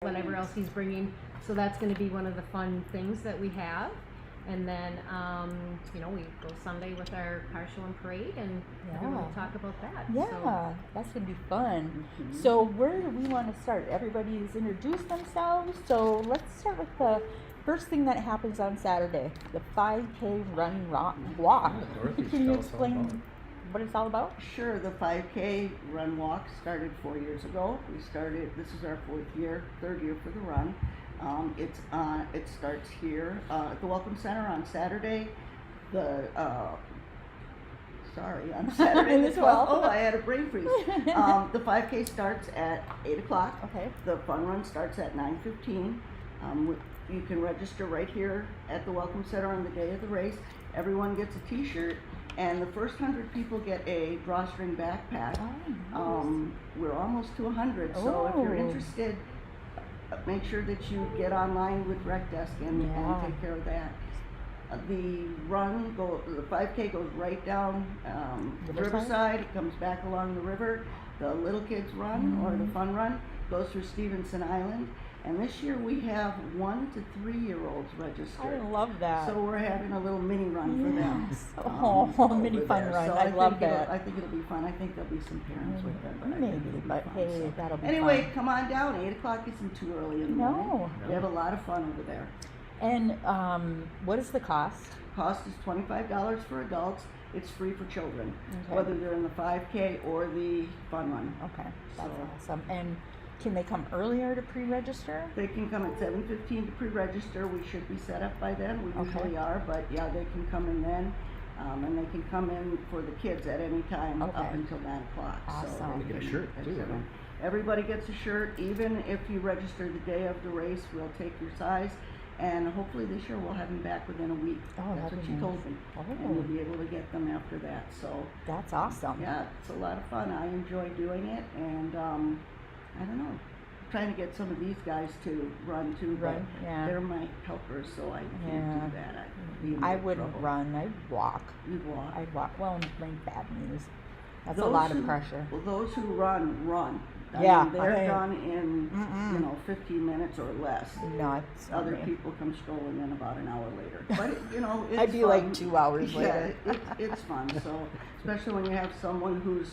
whatever else he's bringing. So that's going to be one of the fun things that we have. And then, we go Sunday with our car show and parade, and everyone will talk about that. Yeah, so. That's going to be fun. So where do we want to start? Everybody's introduced themselves. So let's start with the first thing that happens on Saturday, the 5K run walk. Can you explain what it's all about? Sure. The 5K run walk started 4 years ago. This is our third year for the run. It starts here at the Welcome Center on Saturday. On Saturday the 12th. Oh, I had a brain freeze. The 5K starts at 8 o'clock. Okay. The fun run starts at 9:15. You can register right here at the Welcome Center on the day of the race. Everyone gets a T-shirt, and the first 100 people get a drawstring backpack. Oh, nice. We're almost to 100, so if you're interested, make sure that you get online with Rec Desk and take care of that. The 5K goes right down Riverside. It comes back along the river. The little kids run, or the fun run, goes through Stevenson Island. And this year we have 1 to 3 year olds registered. I love that. So we're having a little mini run for them. Mini fun run. So I love that. I think it'll be fun. I think there'll be some parents with them. But hey, that'll be anyway, fun. come on down. 8 o'clock isn't too early in the morning. We have a lot of fun over there. And what is the cost? Cost is $25 for adults. It's free for children, whether they're in the 5K or the fun run. Okay, that's awesome. And can they come earlier to pre-register? They can come at 7:15 to pre-register. We should be set up by then. We usually are, but yeah, they can come in then. And they can come in for the kids at any time up until 9 o'clock. Awesome. So they get a shirt too. Everybody gets a shirt. Even if you register the day of the race, we'll take your size. And hopefully this year we'll have them back within a week. That's what she told me. And we'll be able to get them after that. So that's awesome. Yeah, it's a lot of fun. I enjoy doing it, and I don't know, trying to get some of these guys to run too, but they're my helpers, so I can't do that. I wouldn't run. I'd walk. You'd walk. I'd walk. Well, my bad knees. That's a lot of pressure. Well, those who run. I mean, they're done in 15 minutes or less. Nuts. Other people come strolling in about an hour later. But it's I'd be fun. like 2 hours later. Yeah, it's fun. So especially when you have someone who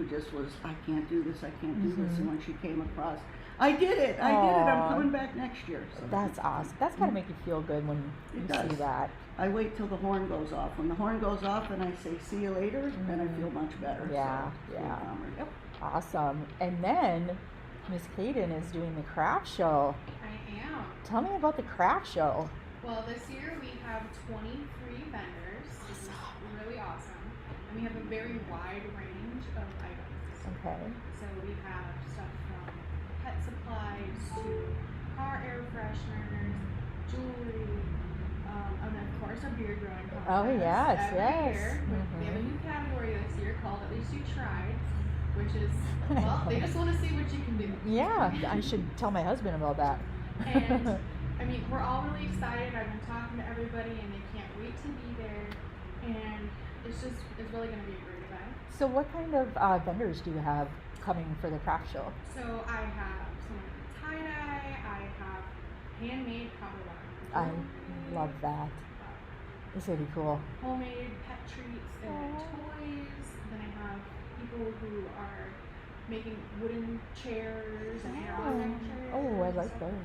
just was, I can't do this, and when she came across, I did it, I'm coming back next year. So that's awesome. That's gotta make you feel good when you see that. I wait till the horn goes off. When the horn goes off and I say, see you later, then I feel much better. Yep. Awesome. And then Miss Kaden is doing the craft show. I am. Tell me about the craft show. Well, this year we have 23 vendors, which is really awesome. And we have a very wide range of items. Okay. So we have stuff from pet supplies to car air fresheners, jewelry, and of course a beer growing contest. Oh, yes, every year. We have a new category this year called At Least You Tried, which is, well, they just want to see what you can do. Yeah, I should tell my husband about that. And I mean, we're all really excited. I've been talking to everybody and they can't wait to be there. And it's really going to be a great event. So what kind of vendors do you have coming for the craft show? So I have some tie-dye, I have handmade copper I love that. It's really cool. homemade pet treats and toys. Then I have people who are making wooden chairs and animatronic chairs. Oh, I like those.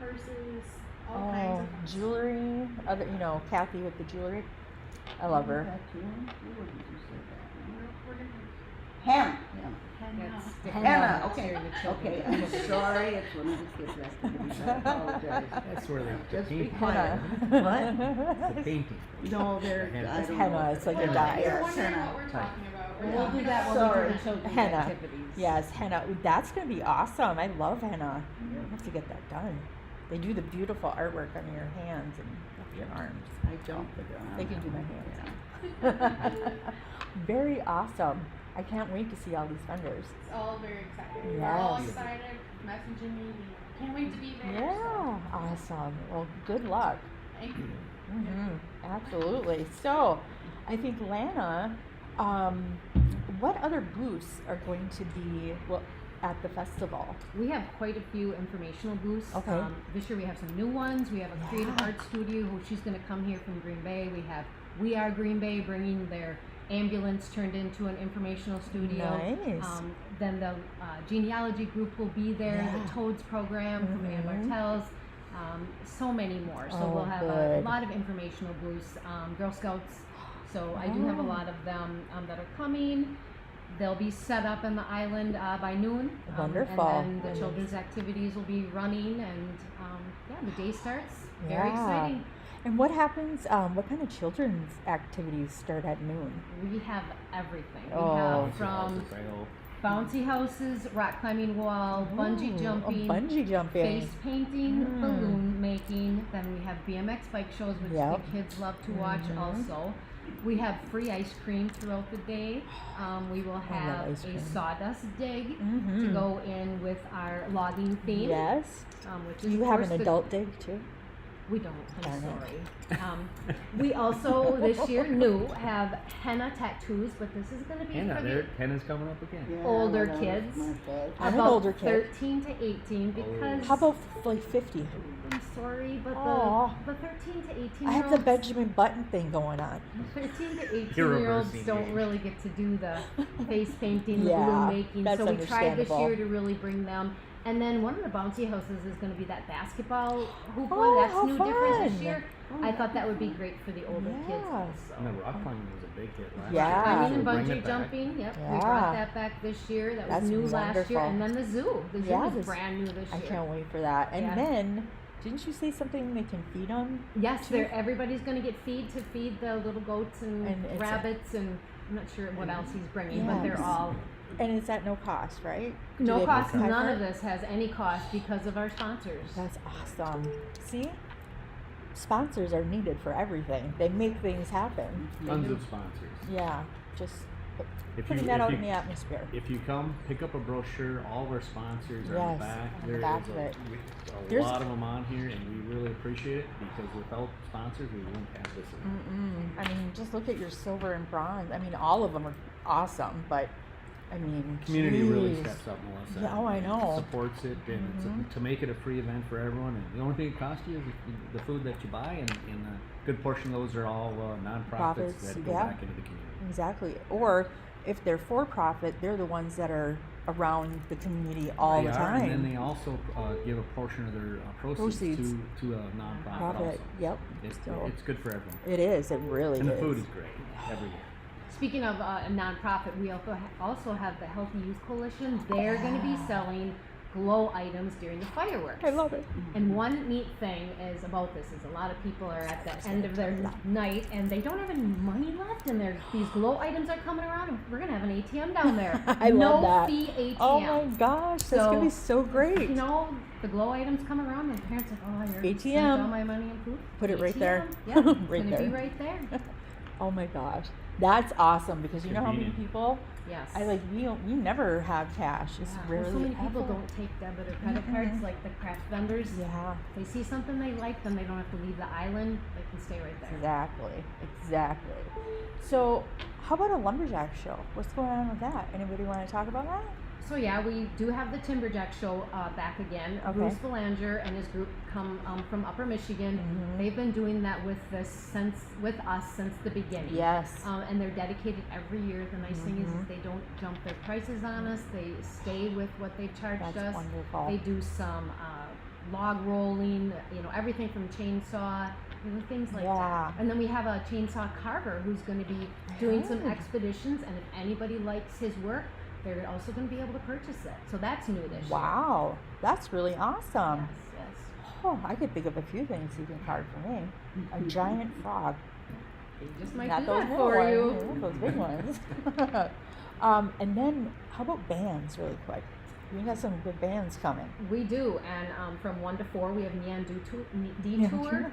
Purses, all kinds of fun stuff. Jewelry. Kathy with the jewelry. I love her. We're gonna Henna. Henna. Okay. I'm sorry. It's one of the kids activities. I apologize. That's where they Just be paint. quiet. What? The painting. No, It's henna. It's like a Well, dye. if you're Yes, wondering henna. what we're talking about, We'll do that when we do the children's Henna. activities. Yes, henna. That's going to be awesome. I love henna. I have to get that done. They do the beautiful artwork on your hands and up your arms. I don't. They can do my hands. Very awesome. I can't wait to see all these vendors. it's all very exciting. We're all Yes. excited, messaging me. We can't wait to be there. Yeah, awesome. Well, good luck. Thank you. Absolutely. So, I think Lana, what other booths are going to be? Well, at the festival? We have quite a few informational booths. Okay. This year we have some new ones. We have a creative arts studio who she's going to come here from Green Bay. We have We Are Green Bay bringing their ambulance turned into an informational studio. Nice. Then the genealogy group will be there. Yeah. The Toads program from Ann Martell's. So many more. So Oh, we'll have a good. lot of informational booths. Girl Scouts. So I do have a lot of them that are coming. They'll be set up on the island by noon. Wonderful. And then the children's activities will be running, and the day starts. Very Yeah. exciting. And what happens, what kind of children's activities start at noon? We have everything. We Oh. have from bouncy houses, rock climbing wall, bungee Ooh, jumping, bungee jumping. face painting, balloon making. Then we have BMX bike shows, which Yep. the kids love to watch also. We have free ice cream throughout the day. We will love have ice cream. a sawdust dig to Mhm. go in with our logging theme. Yes. Which Do is you of have course an the- adult dig too? We don't, I'm Darn it. sorry. We also, this year, have henna tattoos, but this is going to be for the Henna's coming up again. Yeah, older well, kids. my fault. I'm an about older kid. 13 to 18 because How about like 50? I'm sorry, but Aw. the 13 to 18 I year have the olds, Benjamin Button thing going on. 13 to 18 You're year olds reversing don't age. really get to do the face painting, the Yeah, balloon making. that's So we tried this understandable. year to really bring them. And then one of the bouncy houses is going to be that basketball hoop Oh, one. That's how new different this fun. year. I thought that would be great for the older kids Yeah. also. And the rock climbing was a big hit last Yeah. year. Climbing So and bring bungee it back. jumping, yep. We Yeah. brought that back this year. That That's was new last year. wonderful. And then the zoo. The zoo Yeah, is this- brand new this I year. can't wait for that. And Yeah. then, didn't you say something they can feed on? Yes, too? everybody's going to get to feed the little goats and And it's a- rabbits, and I'm not sure what else he's bringing, but they're Yes. all And it's at no cost, right? Do no they cost. pay for None it? of this has any cost because of our sponsors. That's awesome. See? Sponsors are needed for everything. They make things happen. Tons of sponsors. Yeah, just If putting you, that if out you, in the atmosphere. If you come, pick up a brochure. All of our sponsors are in Yes, the back. on the There back is of it. a There's- lot of them on here, and we really appreciate it because without sponsors, we wouldn't have this. I mean, just look at your silver and bronze. I mean, all of them are awesome, but I mean, Community really geez. steps up, Melissa. Yeah, oh, I and know. Supports it, and it's to make it a free event for everyone. And the only thing it costs you is the food that you buy, and a good portion of those are all nonprofits Profits, that go yeah. back into the community. Exactly. Or if they're for profit, they're the ones that are around the community all They the are, time. and then they also give a portion of their proceeds to a nonprofit. Profit. Also. Yep. It's, So- it's good for everyone. It is. It really And is. the food is great every year. Speaking of a nonprofit, we also have the Healthy Youth Coalition. They're going to be selling glow items during the fireworks. I love it. And one neat thing is about this is a lot of people are at the end of their night and they don't have any money left, and these glow items are coming around, and we're gonna have an ATM down there. I love that. No fee ATM. Oh my gosh, that's gonna be so great. You know, the glow items come around and parents are like, oh, you're ATM. spent all my money in food. Put it right ATM. there. Yeah, it's Right gonna be there. right there. Oh my gosh, that's awesome because you know how many Convenient. people Yes. we never have cash. It's Yeah, rarely so many people ever. don't take debit or credit cards like the craft vendors. Yeah, If they see something they like, then they don't have to leave the island. They can stay right there. exactly. So, how about a lumberjack show? What's going on with that? Anybody want to talk about that? So yeah, we do have the Timberjack show back again. Okay. Bruce Belanger and his group come from Upper Michigan. Mhm. They've been doing that with us since the beginning. Yes. And they're dedicated every year. The nice thing Mhm. is they don't jump their prices on us. They stay with what they've charged That's us. wonderful. They do some log rolling, everything from chainsaw, things like Yeah. that. And then we have a chainsaw carver who's going to be doing some heard. expeditions, and if anybody likes his work, they're also going to be able to purchase it. So that's new this year. Wow, that's really awesome. Yes. Oh, I could think of a few things you can carve for me. A giant frog. You just might Not do those that little for ones, you. those big ones. And then, how about bands, really quick? We got some good bands coming. We do, and from 1 to 4 we have Neon Detour,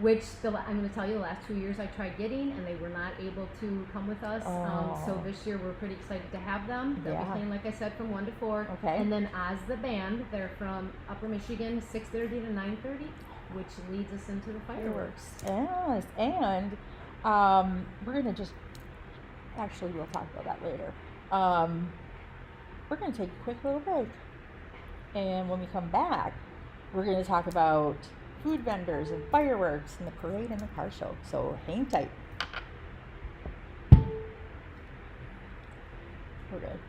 which I'm going to tell you, the last 2 years I tried getting, and they were not able to come with us. So Oh. this year we're pretty excited to have them. They'll Yeah. be playing, like I said, from 1 to 4. Okay. And then Oz the band, they're from Upper Michigan, 6:30 to 9:30, which leads us into the fireworks. Yes, and we're gonna just. Actually, we'll talk about that later. we're going to take a quick little break. And when we come back, we're going to talk about food vendors and fireworks and the parade and the car show. So hang tight. We're good.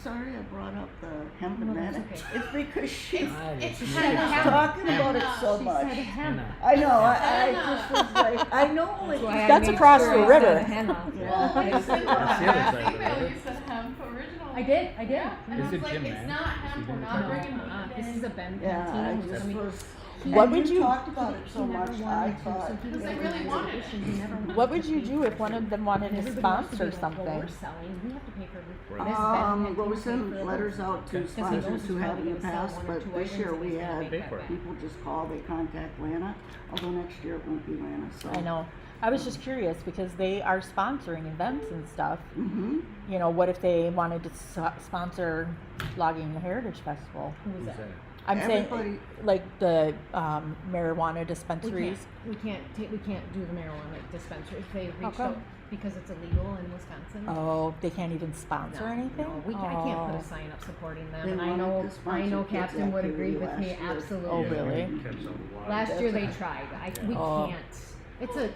Sorry I brought up the hemp No, and that's that. It's because she's It's She henna. said henna. talking about it so She much. said henna. I know, I Henna. just was like, I know That's it. why I That's made across sure the I river. said henna. Yeah. Well, you said That's the other last side of the email, river. you said hemp original. I did. Yeah, and Is I was it like, Jim it's Mann? not Is he hemp, we're doing not it? bringing This is meat a in. Ben Yeah, I Cantina. just I mean, was. What and would you you- talked about it he so never much, wanted I to, so thought. he Because was they in really the wanted exhibition, it. he never wanted What would to you pay do for if one of them wanted to Everybody wants to sponsor be like, something? Well, we're selling. We have to pay for Right. this. Ben Well, we Cantina send paid for letters those. out to Okay. sponsors who have in the past, one or but two this items year and we he's gonna had make Pay that for it. back. people just call, they contact Lana, although next year it won't be Lana, so. I know. I was just curious because they are sponsoring events and stuff. Mm-hmm. You know, what if they wanted to sponsor Logging Heritage Festival? Who was Who's that? that? I'm saying, Everybody- like the marijuana dispensaries. We can't do the marijuana dispensaries. They How reached come? out because it's illegal in Wisconsin. Oh, they can't even sponsor No, anything. no, I can't put Oh. a sign up supporting them. They And I wanted know, to sponsor I know kids' Captain would agree activity with me. last year. Absolutely. Oh, really? Last year they That's tried. We Oh. can't.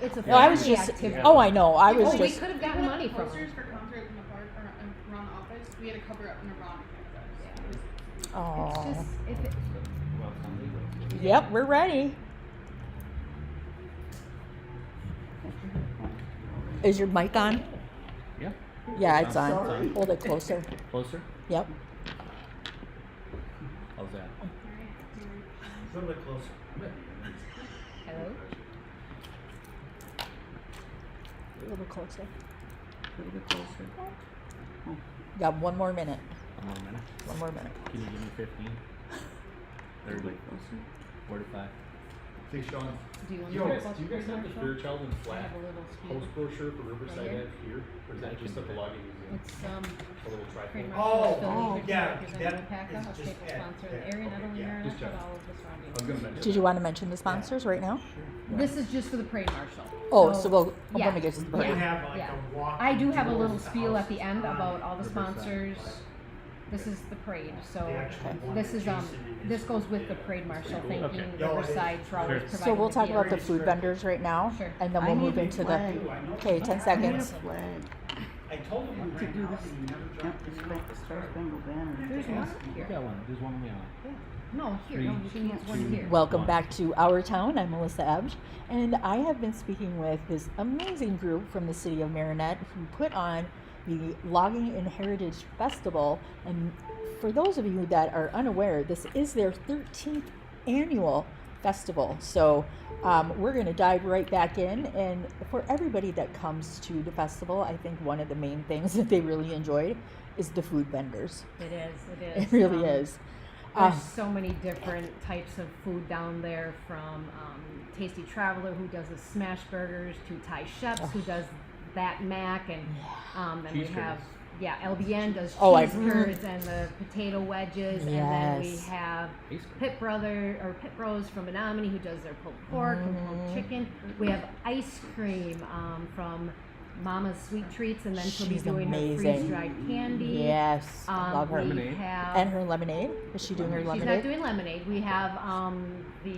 It's a No, I was family just. activity. Oh, I know. I was Oh, we just. could have We gotten put up money from posters them. for concerts in the park or around the office. We had to cover up in the wrong things. Oh. It's just if it, Well, some legal. Yep, we're ready. Is your mic on? Yeah. Yeah, it's on. Sorry. Hold it closer. Closer? Yep. How's that? A little bit closer. hello. A little closer. A little bit closer. Yeah, one more minute. One more minute. One more minute. Can you give me 15? A little 30? bit closer. 45? Hey, Sean, Do you want do to you guys have the Fairchild and I Flat have a little spiel. post brochure for Riverside here? Ave here? Or is that just at the logging museum? It's A little Train tripod? Marshall, Oh, Philly, yeah, representative that PACA, is a just staple at- sponsor of the okay, area, not only yeah, Marinette, just but check. all of the surrounding. I was gonna mention Did you want to mention the sponsors right now? This is just for the parade marshal. Oh, so we'll yeah. when we get to the We parade. can have like Yeah. a walk. I do have a little towards the spiel at the houses end on about all the Riverside. sponsors. This is the parade, so The actual one this is adjacent is this goes with the the- parade marshal, Okay. thanking Yeah, it is. Riverside for always Sure. providing So we'll the talk about the theater. food vendors right now, Sure. and then I we'll need move a into the. flag. Okay, 10 I need a seconds. flag. I told him We could do this. Yep, this Star Spangled Banner. There's one We here. got one. There's one on the aisle. No, here. Three, No, she needs one two, here. Welcome One. back to Our Town. I'm Melissa Ebsch, and I have been speaking with this amazing group from the city of Marinette who put on the Logging and Heritage Festival. And for those of you that are unaware, this is their 13th annual festival. So we're going to dive right back in. And for everybody that comes to the festival, I think one of the main things that they really enjoyed is the food vendors. It is. It is. It really is. There's so many different types of food down there, from Tasty Traveler, who does the smash burgers, to Thai Chefs, who does that mac, and then we Cheese have curds. LBN does cheese Oh, I- curds and the potato wedges, and then we Yes. have Ice cream. Pit Bros from Menominee, who does their pulled pork and pulled chicken. We have ice cream from Mama's Sweet Treats, and then she'll be She's doing her amazing. freeze-dried candy. Yes, I love her. We Lemonade. have And her lemonade. Is she doing her She's not lemonade? doing lemonade. We have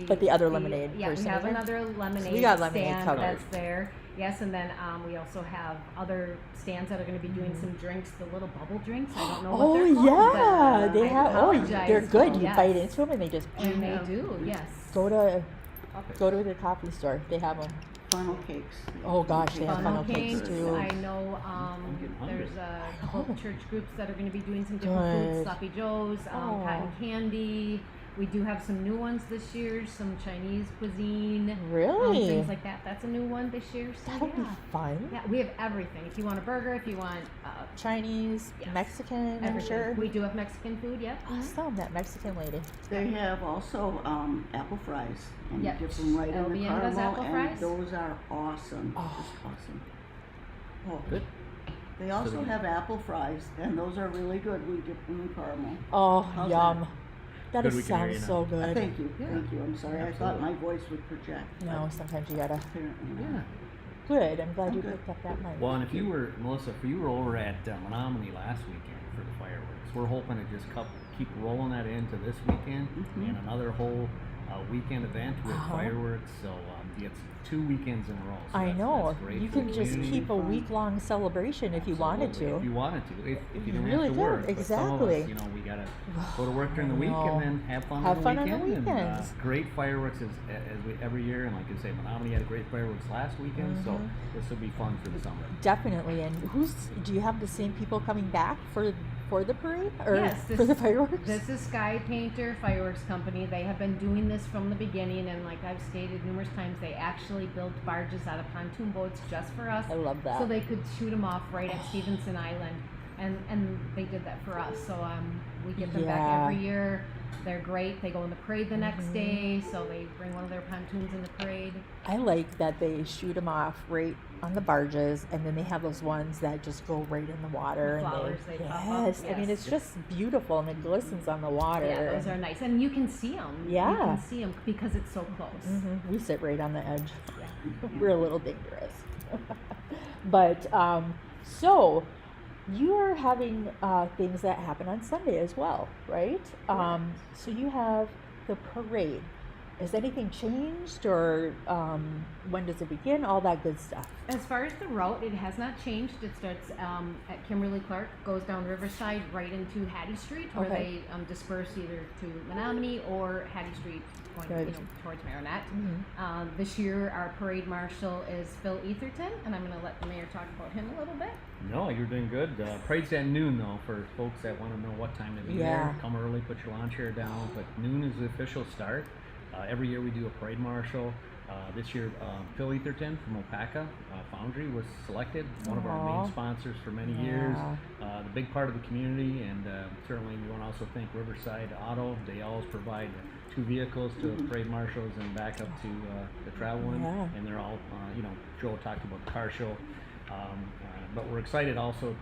But the other lemonade Yeah, we person, have isn't it? another lemonade we got lemonade stand covered. that's there. Yes, and then we also have other stands that are going to be doing some drinks, the little bubble drinks. I don't know what Oh they're called. yeah, but, they I have. Oh, apologize. they're good. You Yes. bite into them and they just And they do, yes. go to the coffee store. They have them. Funnel cakes. Oh gosh, they have Funnel funnel cakes cakes. too. I know getting hungry. there's a couple church groups that are going to be doing some different Good. foods. Sloppy Joe's, Oh. cotton candy. We do have some new ones this year. Some Chinese cuisine. Really? Things like that. That's a new one this year. So That'll be yeah. fun. Yeah, we have everything. If you want a burger, if you want Chinese, Yes. Mexican, I'm everything. sure. We do have Mexican food, yep. Awesome, that Mexican lady. They have also apple fries and Yep. different right in the LBN does caramel, apple and fries? those are awesome. Oh. Just awesome. Oh, Good. They also good. have apple fries, and those are really good. We dip them in caramel. Oh, How's yum. That Good, is, we can hear you sounds now. so good. Thank you, Yeah. thank you. I'm sorry. I thought my voice would project. No, sometimes you gotta. Apparently not. Yeah. good. I'm glad I'm you good. picked up that mic. Well, and if you were, Melissa, if you were over at Menominee last weekend for the fireworks, we're hoping to just keep rolling that into this weekend and another whole weekend event with fireworks. So it's 2 weekends in a row. So I that's know. great You for the can just community. keep a week-long celebration if you wanted Absolutely, to. If you wanted to, if you You didn't really have to could, work. But some of us, exactly. you know, we gotta go to work during the I week know. and then have fun Have on fun the on the weekend. weekends. Great fireworks as we every year, and like you say, Menominee had great fireworks last weekend, so this will be fun for the summer. Definitely. And do you have the same people coming back for the parade or Yes, for the fireworks? This is Sky Painter Fireworks Company. They have been doing this from the beginning, and like I've stated numerous times, they actually built barges out of pontoon boats just for us. I love that. So they could shoot them off right at Stevenson Island, and they did that for us. So we get them back Yeah. every year. They're great. They go in the parade the next day, so they bring one of their pontoons in the parade. I like that they shoot them off right on the barges, and then they have those ones that just go right in the water. The and flowers, they pop up, yes, I mean yes. it's just beautiful and it glistens on the water. Yeah, those are nice, and you can see them. you Yeah. can see them because it's so close. We sit right on the edge. We're a little dangerous. But so you are having things that happen on Sunday as well, right? So you have the parade. Has anything changed, or when does it begin? All that good stuff. As far as the route, it has not changed. It starts at Kimberly Clark, goes down Riverside right into Hattie Street, where Okay. they disperse either to Menominee or Hattie Street going Good. towards Marinette. This year, our parade marshal is Phil Etherton, and I'm going to let the mayor talk about him a little bit. No, you're doing good. Parade's at noon though, for folks that want to know what time to be Yeah. there. Come early, put your lawn chair down. But noon is the official start. Every year we do a parade marshal. This year, Phil Etherton from Opaka Foundry was selected, one of our Aw. main sponsors for many Yeah. years. The big part of the community, and certainly we want to also thank Riverside Auto. They always provide 2 vehicles to parade marshals and back up to the travel one. Yeah. And they're all, Joe talked about the car show. But we're excited also,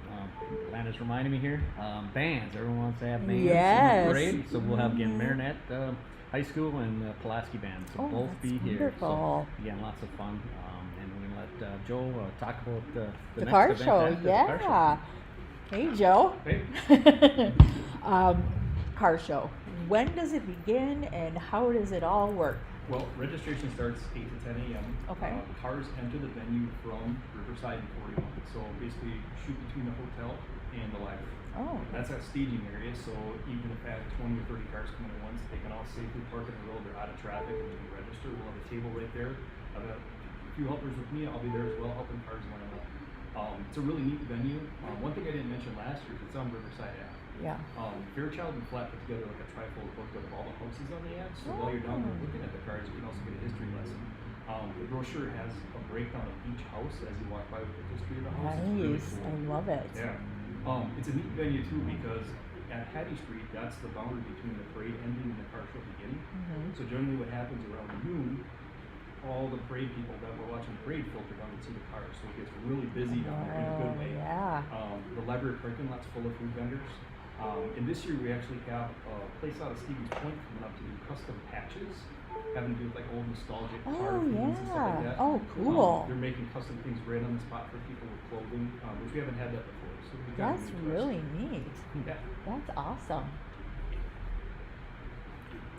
Lana's reminding me here, bands. Everyone wants to have bands Yes. in the parade. So we'll have, again, Marinette High School and Pulaski Band. So Oh, both that's be here. wonderful. So, again, lots of fun. And we're going to let Joe talk about the The next car event show, after the car yeah. Hey, Joe. Hey. Car show. When does it begin, and how does it all work? Well, registration starts 8 to 10 a.m. Okay. Cars enter the venue from Riverside and 41. So basically, shoot between the hotel and the library. Oh, That's that staging area, so even if I have 20 or 30 cars coming at once, they can all safely park in the road, they're out of traffic, and they can register. We'll have a table right there. I've got a few helpers with me, I'll be there as well, helping cars line up. It's a really neat venue. One thing I didn't mention last year is it's on Riverside Ave. yeah. Fairchild and Flat put together like a trifold booklet of all the houses on the ad, so while you're down there looking at the cars, you can also get a history lesson. The brochure has a breakdown of each house as you walk by with the history of the house. It's really Nice. cool. I love it. Yeah. It's a neat venue too because at Hattie Street, that's the boundary between the parade ending and the car show beginning. So generally what happens around noon, all the parade people that were watching the parade filter down and see the cars, so it gets really busy down there in a good way. Yeah. The library parking lot's full of food vendors. And this year we actually have a place out of Stevens Point coming up to do custom patches, having to do with like old nostalgic car Oh, themes and stuff like yeah. that. Oh, cool. They're making custom things right on the spot for people with clothing, which we haven't had that before. So we got That's really neat. yeah. That's awesome.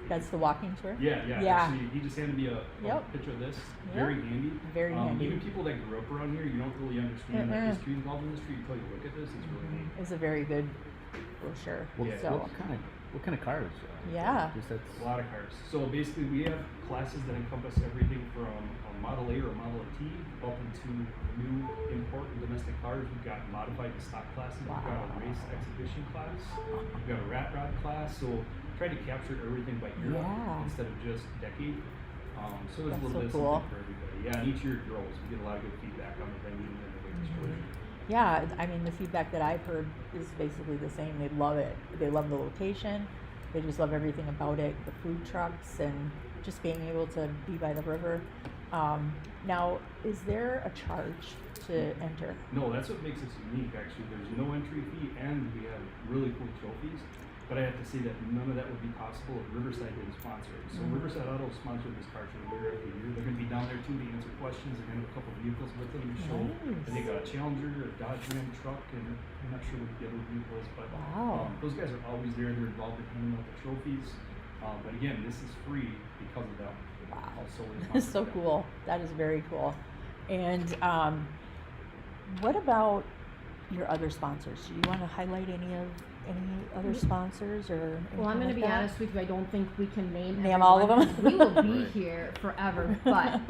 That's the walking tour? Yeah. Yeah. Actually, he just handed me a Yep. picture of this. Yep. Very handy. Very handy. Even people that grew up around here, you don't really understand the history involved in the street until you look at this. It's really neat. It's a very good brochure. Yeah. So, What kind of cars? Yeah. Just that's A lot of cars. So basically, we have classes that encompass everything from a Model A or a Model T up into new import and domestic cars. We've got modified to stock classes. We've got a race exhibition class. We've got a rat rod class. So try to capture everything by era Yeah. instead of just decade. So there's That's a little so bit of cool. something for everybody. Yeah, and each year it grows. We get a lot of good feedback on the venue and the way it's Mm-hmm. chosen. Yeah, I mean, the feedback that I've heard is basically the same. They love it. They love the location. They just love everything about it. The food trucks and just being able to be by the river. Now, is there a charge to enter? No, that's what makes us unique, actually. There's no entry fee, and we have really cool trophies. But I have to say that none of that would be possible if Riverside didn't sponsor it. So Riverside Auto sponsored this car show year after year. They're gonna be down there too to answer questions. They're gonna have a couple vehicles with them to show. Nice. I think a Challenger, a Dodge Ram truck, and I'm not sure what the other vehicle is, but Wow. those guys are always there. They're involved in handing out the trophies. But again, this is free because of them. Wow. Also That's so cool. That is very cool. And what about your other sponsors? Do you want to highlight any other sponsors or? Well, I'm going to anything be like that? honest with you. I don't think we can name All of everyone, them. 'cause we will be Right. here forever, but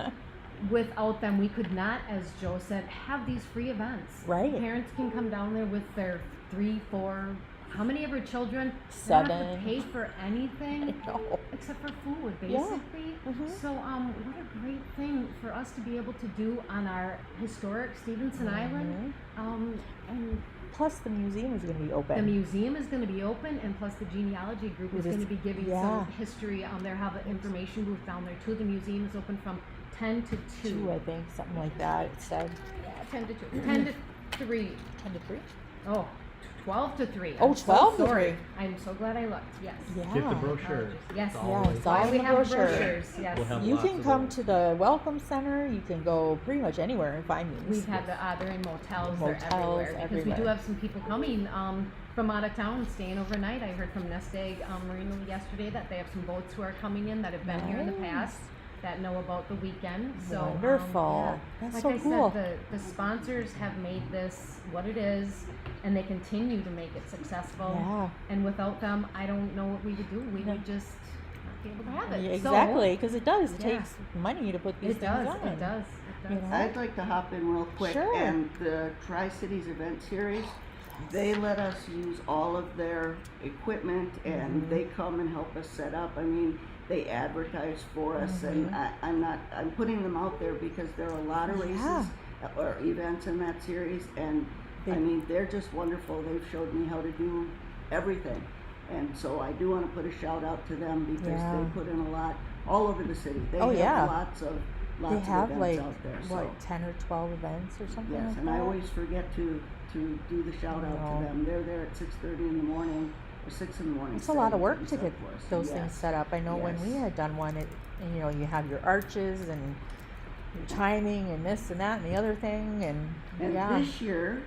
without them, we could not, as Joe said, have these free events. Right. Parents can come down there with their 3, 4, how many of our children? They don't have 7. to pay for anything No. except for food, Yeah. basically. Mhm. So, what a great thing for us to be able to do on our historic Stevenson Island. And Plus, the museum is going to be open. the museum is going to be open, and plus the genealogy group is It is- going to be giving yeah. some history. They have an information booth down there too. The museum is open from 10 to 2. 2, I think, something like that. It said Yeah, 10 to 2. 10 to 3. 10 to 3. Oh, 12 to 3. Oh, I'm 12 so to sorry. 3. I'm so glad I looked. Yes. Yeah. Get the brochure. Yes. It's all Yeah, like- it's all Why in we the have brochure. brochures. Yes. We'll have You lots can of come those. to the Welcome Center. You can go pretty much anywhere and find these. We've had they're in motels, Motels they're everywhere because we do everywhere. have some people coming from out of town staying overnight. I heard from Nest Egg Marina yesterday that they have some boats who are coming in that have been here in the past that know about the weekend. So Wonderful. That's like so I cool. said, the sponsors have made this what it is, and they continue to make it successful. Yeah. And without them, I don't know what we would do. We would just not be able to have it. Yeah, So, exactly, because it does. It yeah. takes money to put these it things does. on. It does. It You does. know? I'd like to hop in real quick. Sure. And the Tri-Cities Event Series, they let us use all of their equipment and Mm-hmm. they come and help us set up. I mean, they advertise for us and Mm-hmm. I'm putting them out there because there are a lot of races Yeah. or events in that series and They- I mean, they're just wonderful. They've showed me how to do everything. And so I do want to put a shout out to them because Yeah. they put in a lot all over the city. They Oh, have yeah. lots of They have events like out there. So. what 10 or 12 events or something Yes, like and that. I always forget to do the shout out No. to them. They're there at 6:30 in the morning or 6 in the morning. It's a lot of work setting to things get up for us. those Yes. things set up. I know when we Yes. had done one, you have your arches and your timing and this and that and the other thing and yeah. this year,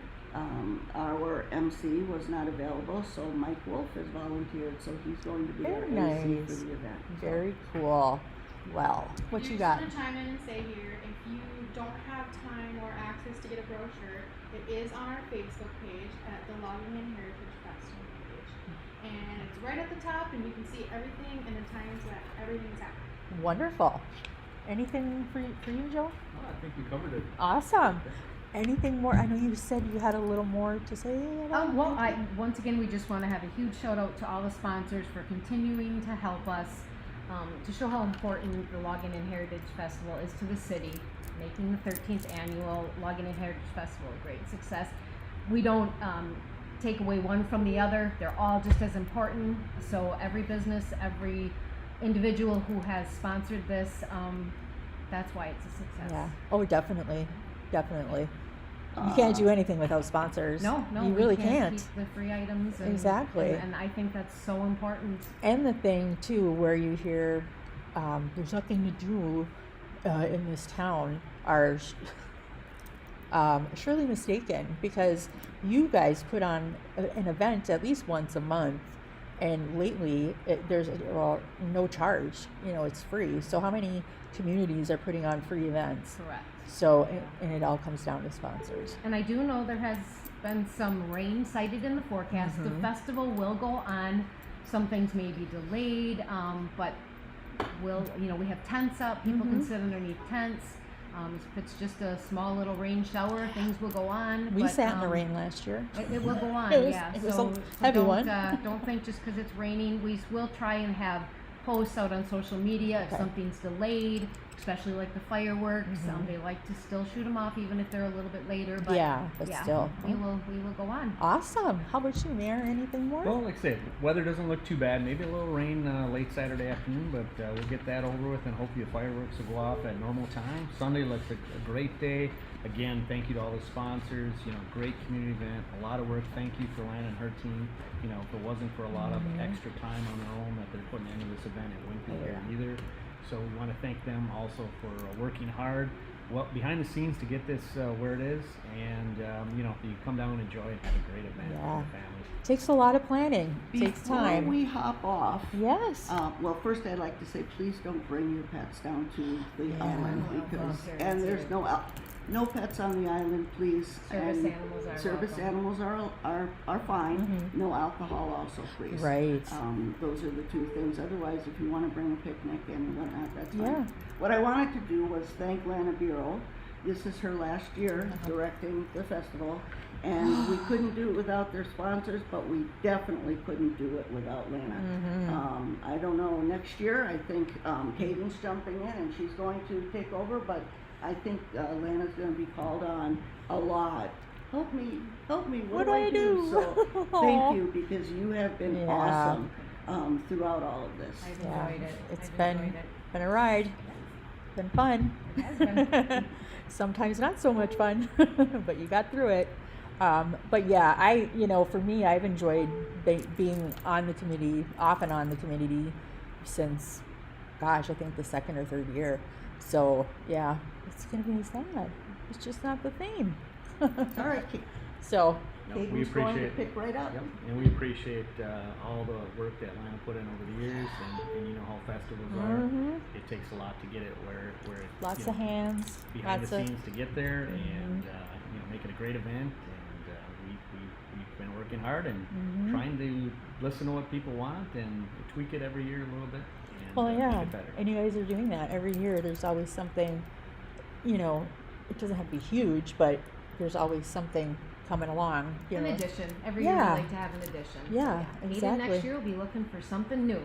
our MC was not available, so Mike Wolf has volunteered, so he's going to be our Very MC nice. for the event. So, Very cool. Well, what you just got? want to chime in and say here, if you don't have time or access to get a brochure, it is on our Facebook page at the Logging and Heritage Festival page. And it's right at the top, and you can see everything and the times that everything's happening. Wonderful. Anything for you, Joe? Oh, I think we covered it. Awesome. Anything more? I know you said you had a little more to say about Well, once again, we just want to have a huge shout out to all the sponsors for continuing to help us to show how important the Logging and Heritage Festival is to the city, making the 13th annual Logging and Heritage Festival a great success. We don't take away one from the other. They're all just as important. So every business, every individual who has sponsored this, that's why it's a success. Yeah. Oh, definitely. Definitely. You can't do anything without sponsors. No, You we really can't can't. keep the free items. Exactly. And I think that's so important. And the thing too, where you hear there's nothing to do in this town, are surely mistaken, because you guys put on an event at least once a month, and lately there's no charge. It's free. So how many communities are putting on free events? Correct. So and it all comes down to sponsors. And I do know there has been some rain cited in the forecast. The festival will go on. Some things may be delayed, but we have tents up. People can sit underneath tents. If it's just a small little rain shower, things will go on. We but, sat in the rain last year. It will go on, It was- yeah. it was a so heavy don't, one. Don't think just because it's raining. We will try and have posts out on social media if Okay. something's delayed, especially like the fireworks. They like to still shoot them off even if they're a little bit later. But Yeah, but still. we will go on. Awesome. How about you, Mayor? Anything more? Well, like I said, weather doesn't look too bad. Maybe a little rain late Saturday afternoon, but we'll get that over with, and hopefully the fireworks will go off at normal time. Sunday looks a great day. Again, thank you to all the sponsors. Great community event. A lot of work. Thank you for Lana and her team. If it wasn't for a lot of extra time on their own that they're putting into this event, it wouldn't be here either. So we want to thank them also for working hard, behind the scenes to get this where it is. And you come down and enjoy it, have a great event with your family. Takes a lot of planning. Takes Before time. we hop off, Yes. well, first I'd like to say, please don't bring your pets down to the Yeah. island because, and there's no pets on the island, please. Service And animals are service welcome. animals are fine. No alcohol, also, please. Right. Those are the two things. Otherwise, if you want to bring a picnic and whatnot, that's fine. Yeah. What I wanted to do was thank Lana Bureau. This is her last year directing the festival, and we couldn't do it without their sponsors, but we definitely couldn't do it without Lana. I don't know, next year, I think Caden's jumping in and she's going to take over, but I think Lana's going to be called on a lot. Help me, what do I do? So thank you, because you have been awesome throughout all of this. I've enjoyed it. It's I've been enjoyed it. been a ride. Been fun. It has been. Sometimes not so much fun, but you got through it. But yeah, for me, I've enjoyed being on the committee, off and on the committee since, gosh, I think the second or third year. So yeah, it's gonna be sad. It's just not the theme. All right, So No, we Caden's going to appreciate pick right up. Yep, and we appreciate all the work that Lana put in over the years, and you know how festivals are. It takes a lot to get it where it's lots of hands, behind lots the of scenes to get there, and make it a great event. And we've been working hard and trying to listen to what people want and tweak it every year a little bit. And, well, yeah, make it better. and you guys are doing that every year. There's always something, it doesn't have to be huge, but there's always something coming along. An addition. Every year we Yeah. like to have an addition. Yeah, Maybe exactly. next year we'll be looking for something new.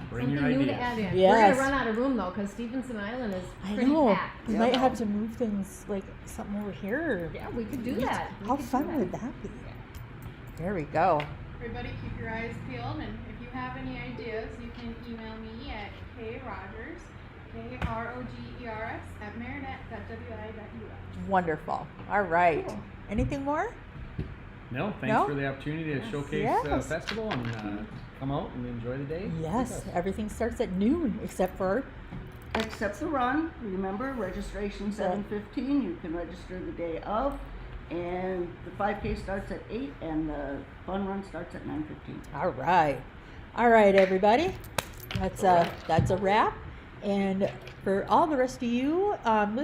Bring your Something new to ideas. add in. Yes. We're gonna run out of room though, because Stevenson Island is I pretty know. packed. We Yeah. might have to move things like something over here. Yeah, we could do that. We How could do fun that. would that be? There we go. Everybody keep your eyes peeled, and if you have any ideas, you can email me at krogers, KROGERS, at marinette.wi.us. Wonderful. All right. Cool. Anything more? No, thanks No? for the opportunity to showcase Yes. festival and come out and enjoy the day. with Yes. us. Everything starts at noon except for Except the run, remember, registration 7:15, you can register the day of, and the 5K starts at 8, and the fun run starts at 9:15. All right. All right, everybody. That's a wrap. And for all the rest of you, listen.